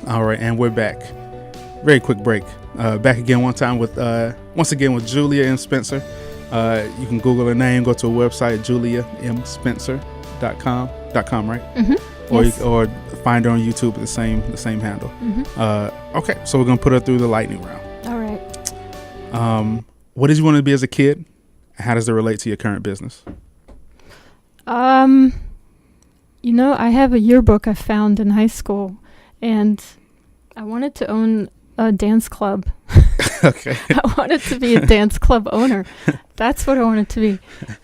All right, and we're back. Very quick break. Back again once again with Julia M. Spencer. You can Google her name, go to a website, juliamspencer.com, right? Mm-hmm. Or yes. or find her on YouTube at the same handle. Mm-hmm. Okay, so we're gonna put her through the lightning round. All right. What did you want to be as a kid? How does it relate to your current business? I have a yearbook I found in high school, and I wanted to own a dance club. Okay. I wanted to be a dance club owner. That's what I wanted to be.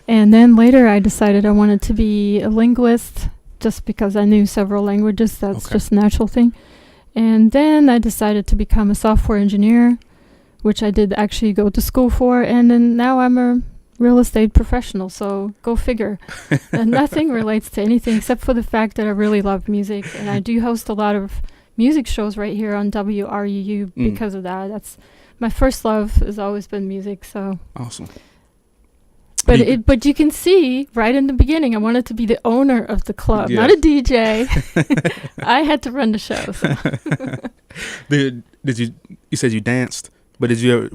And then later I decided I wanted to be a linguist just because I knew several languages. That's just a natural thing. And then I decided to become a software engineer, which I did actually go to school for. And then now I'm a real estate professional. So go figure. And nothing relates to anything except for the fact that I really love music. And I do host a lot of music shows right here on WRUU because of that. That's my first love has always been music. So awesome. But you can see right in the beginning, I wanted to be the owner of the club, not a DJ. I had to run the show. So. Did you said you danced, but did you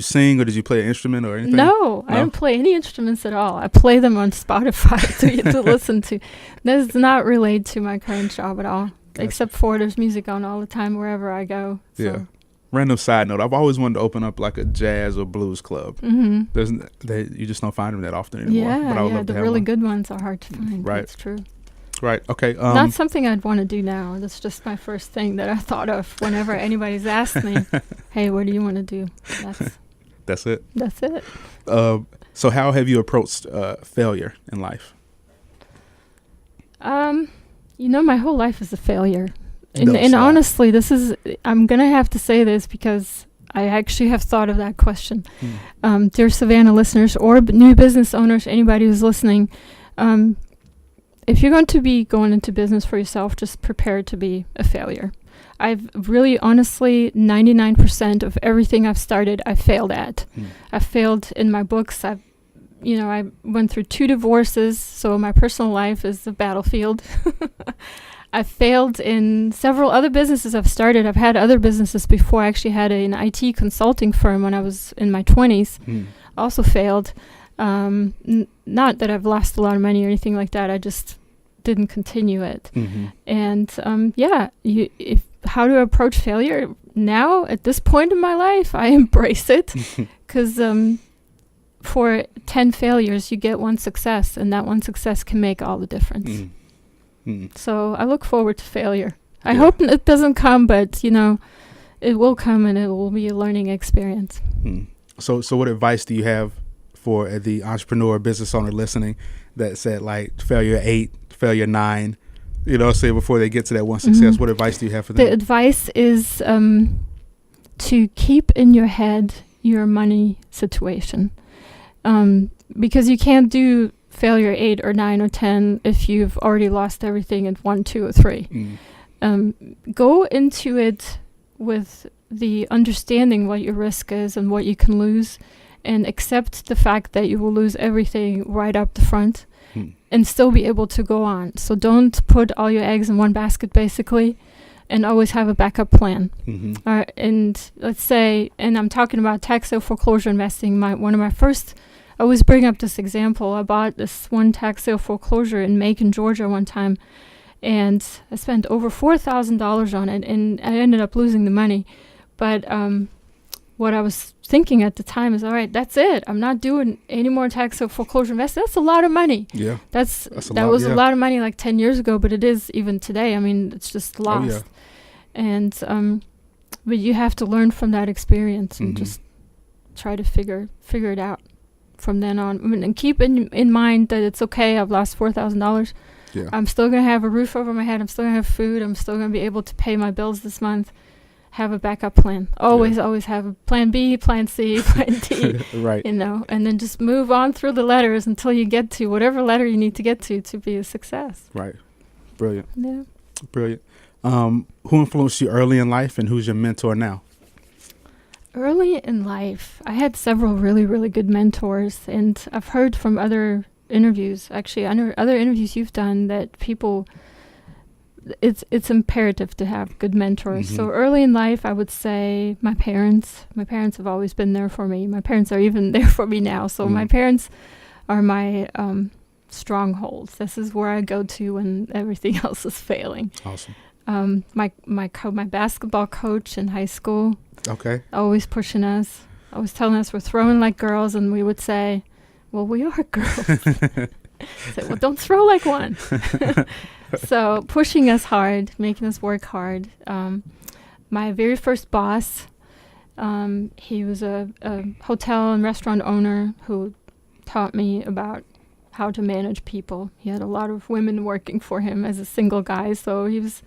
sing or did you play an instrument or anything? No, I don't play any instruments at all. I play them on Spotify to listen to. That does not relate to my current job at all. Gotcha. Except for there's music on all the time wherever I go. So. Yeah. Random side note: I've always wanted to open up like a jazz or blues club. Mm-hmm. You just don't find them that often anymore. Yeah, but I would love to the have really one. good ones are hard to find. Right, that's true. Right. Okay. Not something I'd want to do now. That's just my first thing that I thought of whenever anybody's asked me, "Hey, what do you want to do?" That's it. That's it. So, how have you approached failure in life? My whole life is a failure. And honestly, I'm going to have to say this because I actually have thought of that question. Dear Savannah listeners or new business owners, anybody who's listening, if you're going to be going into business for yourself, just prepare to be a failure. I've really, honestly, 99% of everything I've started, I failed at. I failed in my books. I went through 2 divorces, so my personal life is the battlefield. I failed in several other businesses I've started. I've had other businesses before. I actually had an IT consulting firm when I was in my 20s. Also failed. Not that I've lost a lot of money or anything like that. I just didn't continue it. Mm-hmm. And how do I approach failure? Now, at this point in my life, I embrace it. Because for 10 failures, you get 1 success. And that 1 success can make all the difference. So I look forward to failure. I hope it doesn't come, but it will come, and it will be a learning experience. So what advice do you have for the entrepreneur business owner listening that said like failure 8, failure 9, say before they get to that 1 success? What advice do you have for them? The advice is to keep in your head your money situation, because you can't do failure 8 or 9 or 10 if you've already lost everything at 1, 2, or 3. Go into it with the understanding what your risk is and what you can lose, and accept the fact that you will lose everything right up the front and still be able to go on. So don't put all your eggs in one basket, basically, and always have a backup plan. And let's say, and I'm talking about tax sale foreclosure investing, one of my first, I always bring up this example. I bought this one tax sale foreclosure in Macon, Georgia one time, and I spent over $4,000 on it, and I ended up losing the money. But what I was thinking at the time is, all right, that's it. I'm not doing any more tax sale foreclosure investing. That's a lot of money. Yeah, that was a lot of money like 10 years ago, but it is even today. I mean, it's just lost. And but you have to learn from that experience and just try to figure it out from then on. And keep in mind that it's okay. I've lost $4,000. Yeah. I'm still going to have a roof over my head. I'm still going to have food. I'm still going to be able to pay my bills this month. Have a backup plan. Always have a plan B, plan C, plan D. Right. And then just move on through the letters until you get to whatever letter you need to get to be a success. Right. Brilliant. Yeah. Brilliant. Who influenced you early in life, and who's your mentor now? Early in life, I had several really, really good mentors, and I've heard from other interviews, actually, other interviews you've done, that people it's imperative to have good mentors. Mm-hmm. So early in life, I would say my parents have always been there for me. My parents are even there for me now. So my parents are my strongholds. This is where I go to when everything else is failing. Awesome. My basketball coach in high school, Okay. always pushing us, always telling us we're throwing like girls, and we would say, well, we are girls. Say, well, don't throw like one. So pushing us hard, making us work hard. My very first boss, he was a hotel and restaurant very who taught me about how to manage people. He had a lot of women working for him as a single guy, so he was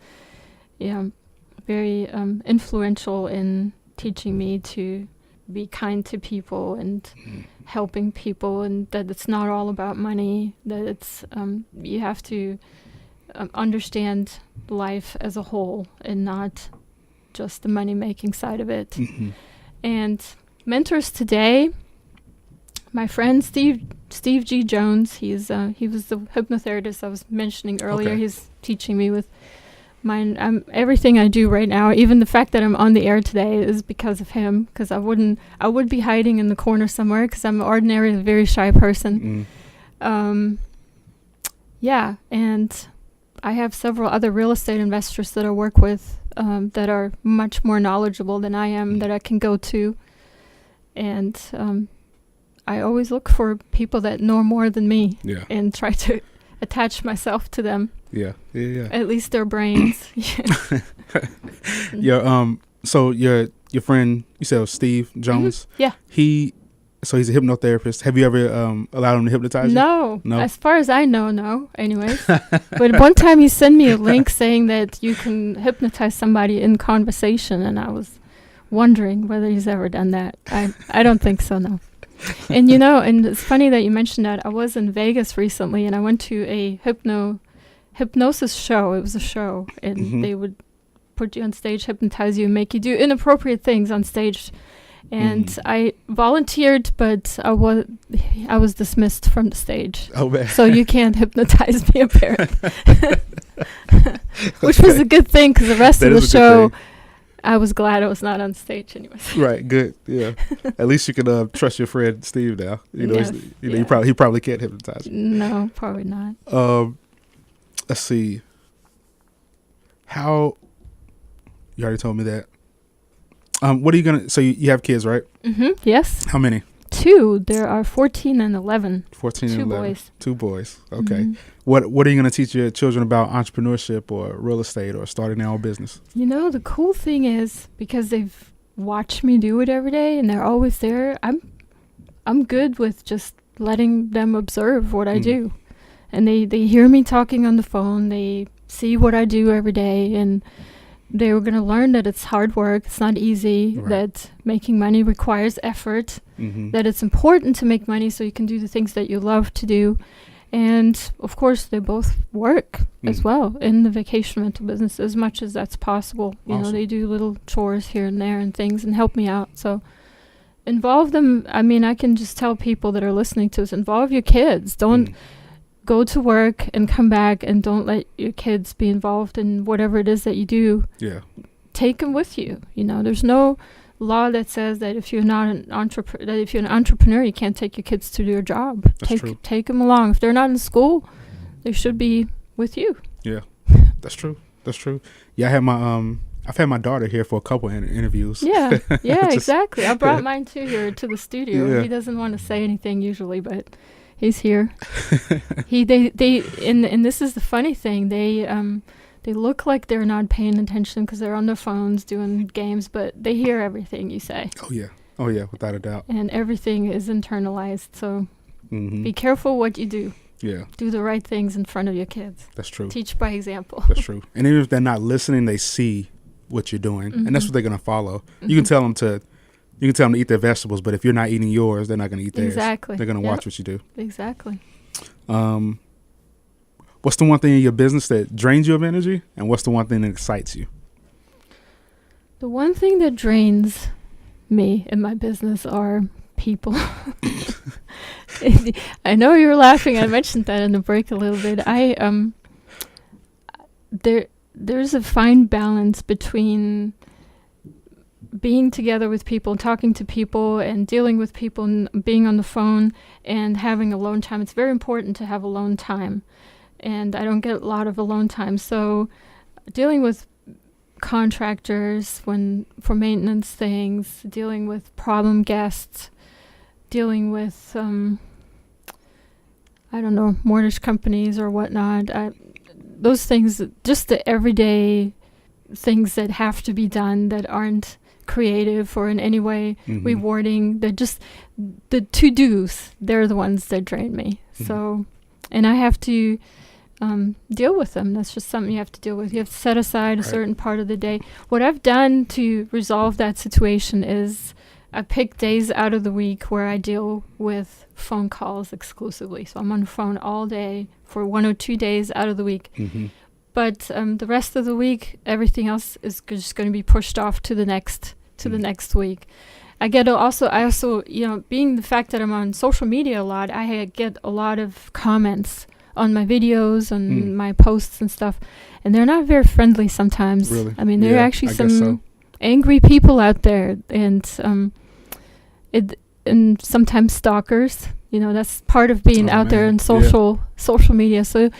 very influential in teaching me to be kind to people and helping people, and that it's not all about money, that it's you have to understand life as a whole and not just the money-making side of it. Mm-hmm. And mentors today, my friend Steve G. Jones, he was the hypnotherapist I was mentioning earlier. Okay. He's teaching me with everything I do right now. Even the fact that I'm on the air today is because of him, because I would be hiding in the corner somewhere because I'm ordinarily a very shy person. Yeah, and I have several other real estate investors that I work with that are much more knowledgeable than I am that I can go to. And I always look for people that know more than me and try to attach myself to them. Yeah. At least their brains. So your friend, you said Steve Jones? Mm-hmm. Yeah. He's a hypnotherapist. Have you ever allowed him to hypnotize you? No. As far as I know, no. Anyways. But one time he sent me a link saying that you can hypnotize somebody in conversation, and I was wondering whether he's ever done that. I don't think so, no. And and it's funny that you mentioned that. I was in Vegas recently, and I went to a hypnosis show. It was a show, and they would put you on stage, hypnotize you, and make you do inappropriate things on stage. And I volunteered, but I was dismissed from the stage. Oh, man. So you can't hypnotize me, apparently. Which was a good thing, because the rest of the show, I was glad I was not on stage anyways. Right, good, yeah. At least you can trust your friend Steve now. Yes, he probably can't hypnotize you. No, probably not. Let's see. You already told me that. What are you gonna? So you have kids, right? Mm-hmm. Yes. How many? 2. There are 14 and 11. 14 and 11. Boys. 2 boys. Okay. Mm-hmm. What are you gonna teach your children about entrepreneurship or real estate or starting their own business? The cool thing is, because they've watched me do it every day and they're always there, I'm good with just letting them observe what I do. And they hear me talking on the phone, they see what I do every day, and they were going to learn that it's hard work, it's not easy, that making money requires effort, that it's important to make money so you can do the things that you love to do. And, of course, they both work as well in the vacation rental business as much as that's possible. Awesome. They do little chores here and there and things and help me out. So involve them. I mean, I can just tell people that are listening to us, involve your kids. Don't go to work and come back and don't let your kids be involved in whatever it is that you do. Yeah. Take them with you. There's no law that says that if you're not an entrepreneur, you can't take your kids to do your job. Take them along. If they're not in school, they should be with you. Yeah. That's true. Yeah, I've had my daughter here for a couple interviews. Yeah, exactly. I brought mine too here to the studio. Yeah. He doesn't want to say anything usually, but he's here. And this is the funny thing. They look like they're not paying attention because they're on their phones doing games, but they hear everything you say. Oh yeah, without a doubt. And everything is internalized. So be careful what you do. Yeah. Do the right things in front of your kids. That's true. Teach by example. That's true. And even if they're not listening, they see what you're doing, and that's what they're gonna follow. You can tell them to eat their vegetables, but if you're not eating yours, they're not gonna eat theirs. Exactly. They're gonna watch what you do. Exactly. What's the one thing in your business that drains you of energy, and what's the one thing that excites you? The one thing that drains me in my business are people. I know you were laughing. I mentioned that in the break a little bit. there's a fine balance between being together with people, talking to people, and dealing with people, and being on the phone, and having alone time. It's very important to have alone time, and I don't get a lot of alone time. So dealing with contractors for maintenance things, dealing with problem guests, dealing with mortgage companies or whatnot, those things, just the everyday things that have to be done that aren't creative or in any way rewarding, they're just the to-dos. They're the ones that drain me. So, and I have to deal with them. That's just something you have to deal with. You have to set aside a certain part of the day. What I've done to resolve that situation is I pick days out of the week where I deal with phone calls exclusively. So I'm on the phone all day for 1 or 2 days out of the week. But the rest of the week, everything else is just going to be pushed off to the next week. I also, being the fact that I'm on social media a lot, I get a lot of comments on my videos, on my posts and stuff, and they're not very friendly sometimes. Really? I mean, there are actually some angry people out there, and sometimes stalkers. That's part of being out there in social media. So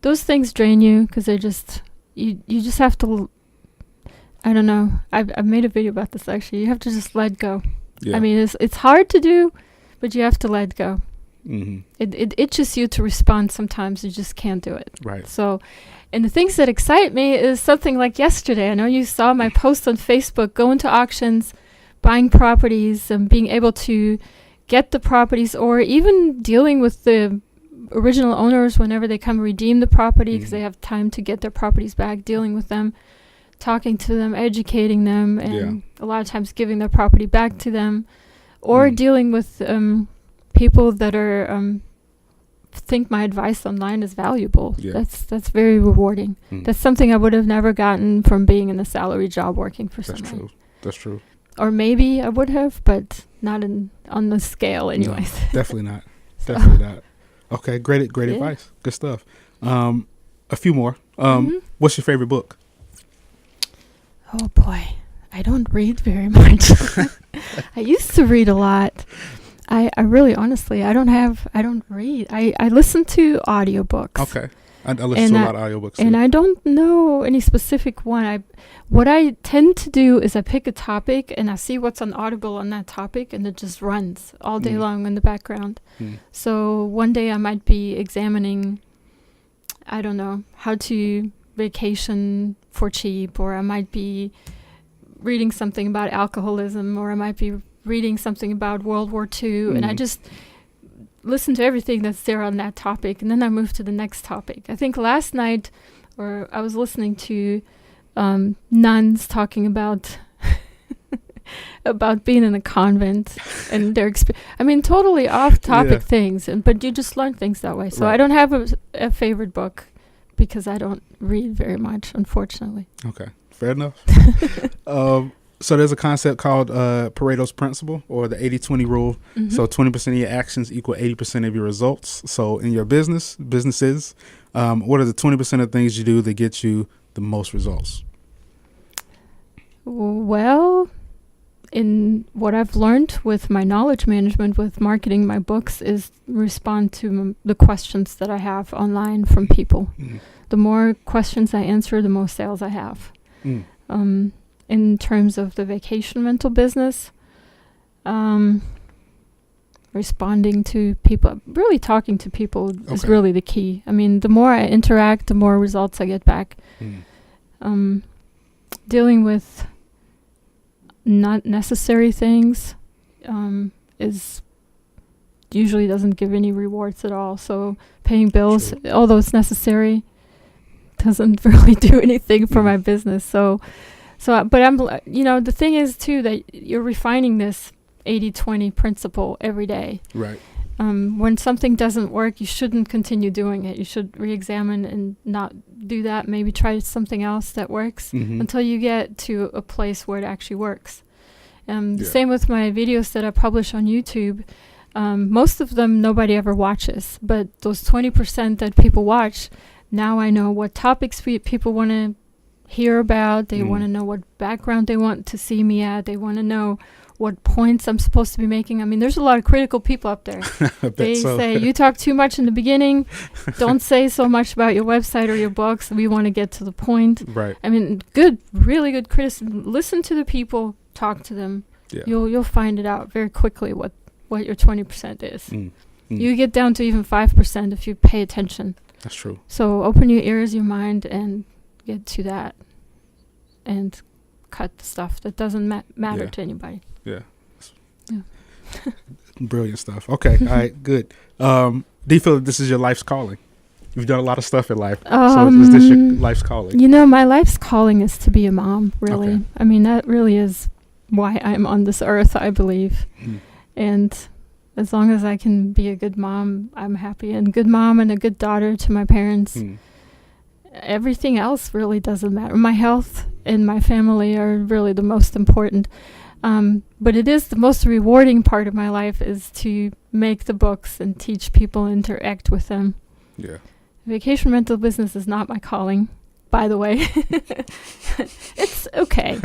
those things drain you because they're just you just have to. I don't know. I've made a video about this actually. You have to just let go. Yeah. I mean, it's hard to do, but you have to let go. It itches you to respond sometimes. You just can't do it. Right. So, and the things that excite me is something like yesterday. I know you saw my post on Facebook, going to auctions, buying properties, and being able to get the properties, or even dealing with the original owners whenever they come redeem the property because they have time to get their properties back, dealing with them, talking to them, educating them, and a lot of times giving their property back to them, or dealing with people that are think my advice online is valuable. That's very rewarding. That's something I would have never gotten from being in a salary job working for someone. That's true. Or maybe I would have, but not on the scale anyways. No, definitely not. Definitely not. Okay, great advice. Good stuff. A few more. What's your favorite book? Oh boy, I don't read very much. I used to read a lot. I really, honestly, I don't read. I listen to audiobooks. Okay. I listen to a lot of audiobooks too. And I don't know any specific one. What I tend to do is I pick a topic and I see what's on Audible on that topic, and it just runs all day long in the background. So one day I might be examining, I don't know, how to vacation for cheap, or I might be reading something about alcoholism, or I might be reading something about World War II, and I just listen to everything that's there on that topic, and then I move to the next topic. I think last night, or I was listening to nuns talking about about being in a convent and their experience. I mean, totally off-topic things, but you just learn things that way. So I don't have a favorite book because I don't read very much, unfortunately. Okay, fair enough. So there's a concept called Paretos Principle, or the 80-20 rule. So 20% of your actions equal 80% of your results. So in your businesses, what are the 20% of things you do that get you the most results? Well, in what I've learned with my knowledge management, with marketing my books, is respond to the questions that I have online from people. The more questions I answer, the more sales I have. In terms of the vacation rental business, responding to people, really talking to people is really the key. I mean, the more I interact, the more results I get back. Dealing with not necessary things is usually doesn't give any rewards at all. So paying bills, although it's necessary, doesn't really do anything for my business. So, but I'm, the thing is too that you're refining this 80-20 principle every day. Right. When something doesn't work, you shouldn't continue doing it. You should re-examine and not do that. Maybe try something else that works until you get to a place where it actually works. The same with my videos that I publish on YouTube. Most of them nobody ever watches, but those 20% that people watch, now I know what topics people want to hear about. They want to know what background they want to see me at. They want to know what points I'm supposed to be making. I mean, there's a lot of critical people up there. They say, you talk too much in the beginning. Don't say so much about your website or your books. We want to get to the point. Right. I mean, really good criticism. Listen to the people, talk to them. Yeah. You'll find it out very quickly what your 20% is. You get down to even 5% if you pay attention. That's true. So open your ears, your mind, and get to that. And cut the stuff that doesn't matter to anybody. Yeah. Yeah. Brilliant stuff. Okay. All right. Good. Do you feel that this is your life's calling? You've done a lot of stuff in life. So is this your life's calling? You know, my life's calling is to be a mom, really. Okay. I mean, that really is why I'm on this earth, I believe. And as long as I can be a good mom, I'm happy. And good mom and a good daughter to my parents. Everything else really doesn't matter. My health and my family are really the most important. But it is the most rewarding part of my life is to make the books and teach people, interact with them. Yeah. Vacation rental business is not my calling, by the way. It's okay.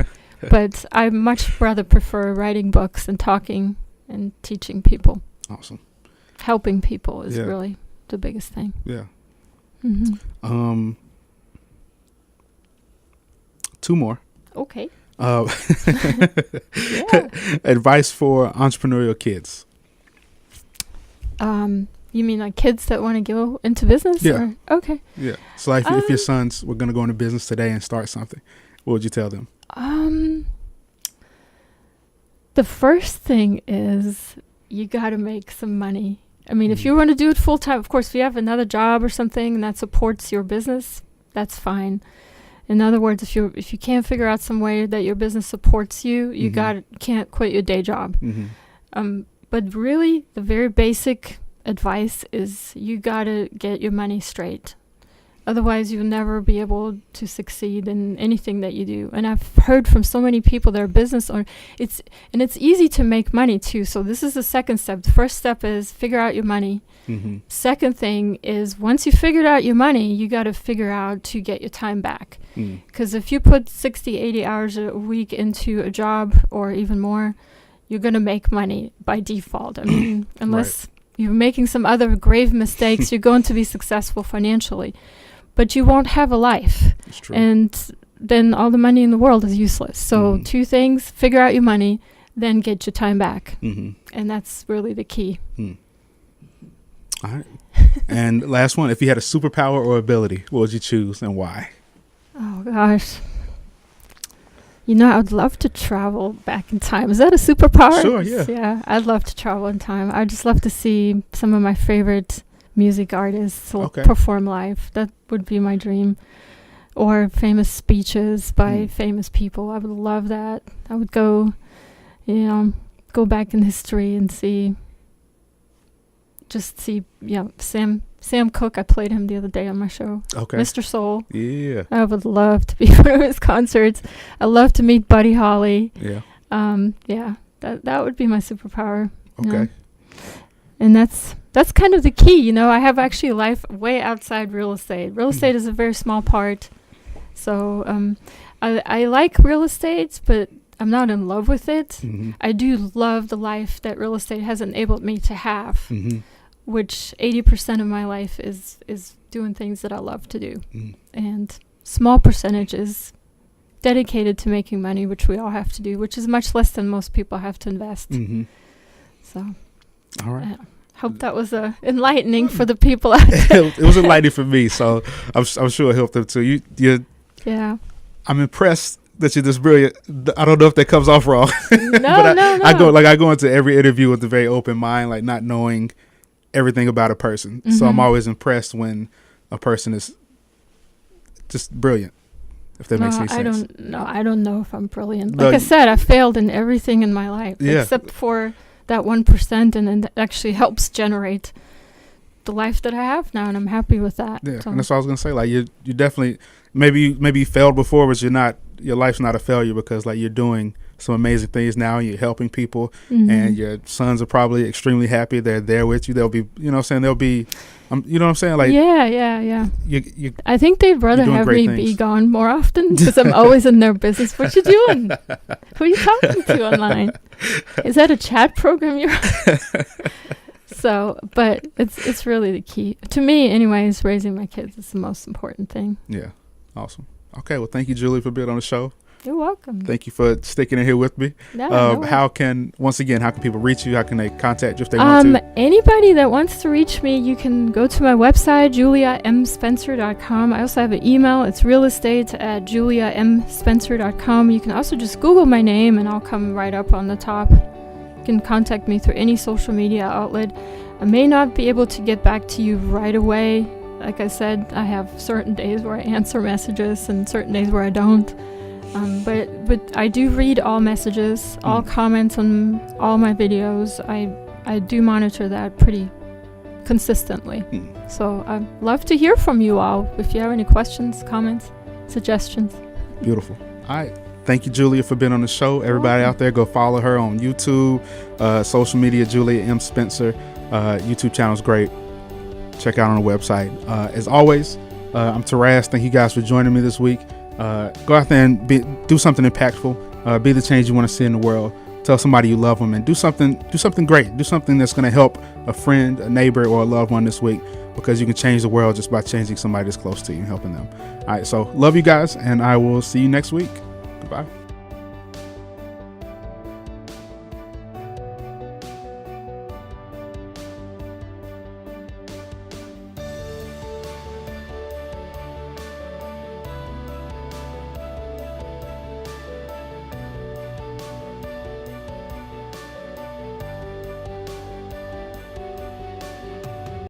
But I much rather prefer writing books and talking and teaching people. Awesome. Helping people is really the biggest thing. Yeah. 2 more. Okay. Advice for entrepreneurial kids. You mean like kids that want to go into business? Yeah. Okay. Yeah. So like if your sons were going to go into business today and start something, what would you tell them? The first thing is you got to make some money. I mean, if you want to do it full time, of course, if you have another job or something that supports your business, that's fine. In other words, if you can't figure out some way that your business supports you, you can't quit your day job. But really, the very basic advice is you got to get your money straight. Otherwise, you'll never be able to succeed in anything that you do. And I've heard from so many people that are business owners. It's easy to make money, too. So this is the second step. The first step is figure out your money. Second thing is once you figured out your money, you got to figure out to get your time back. Because if you put 60, 80 hours a week into a job or even more, you're going to make money by default. I mean, unless you're making some other grave mistakes, you're going to be successful financially. But you won't have a life. That's true. And then all the money in the world is useless. So 2 things, figure out your money, then get your time back. And that's really the key. All right. And last one, if you had a superpower or ability, what would you choose and why? Oh, gosh. You know, I'd love to travel back in time. Is that a superpower? Sure, yeah. Yeah, I'd love to travel in time. I'd just love to see some of my favorite music artists perform live. That would be my dream. Or famous speeches by famous people. I would love that. I would go back in history and see Sam Cooke. I played him the other day on my show. Okay. Mr. Soul. Yeah. I would love to be one of his concerts. I love to meet Buddy Holly. Yeah. That would be my superpower. Okay. And that's kind of the key, you know. I have actually a life way outside real estate. Real estate is a very small part. So I like real estate, but I'm not in love with it. I do love the life that real estate has enabled me to have, which 80% of my life is doing things that I love to do. And small percentage is dedicated to making money, which we all have to do, which is much less than most people have to invest. So... All right. Hope that was enlightening for the people out there. It was enlightening for me, so I'm sure it helped them too. Yeah. I'm impressed that you're this brilliant. I don't know if that comes off wrong. No. I go into every interview with a very open mind, like not knowing everything about a person. So I'm always impressed when a person is just brilliant. If that makes any sense. I don't know if I'm brilliant. Like I said, I failed in everything in my life except for that 1%, and it actually helps generate the life that I have now, and I'm happy with that. Yeah, so. And that's what I was gonna say. Like you definitely maybe you failed before, but your life's not a failure because like you're doing some amazing things now. You're helping people, and your sons are probably extremely happy. They're there with you. They'll be, you know what I'm saying? They'll be, you know what I'm saying? Like, yeah. You I think they'd rather have me be gone more often because I'm always in their business. What you doing? Who are you talking to online? Is that a chat program you're on? So, but it's really the key. To me, anyways, raising my kids is the most important thing. Yeah. Awesome. Okay. Well, thank you, Julie, for being on the show. You're welcome. Thank you for sticking in here with me. How can people reach you? How can they contact you if they want to? Anybody that wants to reach me, you can go to my website, juliamspencer.com. I also have an email. It's realestate@juliamspencer.com. You can also just Google my name and I'll come right up on the top. You can contact me through any social media outlet. I may not be able to get back to you right away. Like I said, I have certain days where I answer messages and certain days where I don't. But I do read all messages, all comments on all my videos. I do monitor that pretty consistently. So I'd love to hear from you all if you have any questions, comments, suggestions. Beautiful. All right. Thank you, Julia, for being on the show. Everybody out there, go follow her on YouTube, social media, Julia M. Spencer. YouTube channel is great. Check out on the website. As always, I'm Taraz. Thank you guys for joining me this week. Go out there and do something impactful. Be the change you want to see in the world. Tell somebody you love them and do something great. Do something that's going to help a friend, a neighbor, or a loved one this week, because you can change the world just by changing somebody that's close to you and helping them. All right. So love you guys, and I will see you next week. Goodbye.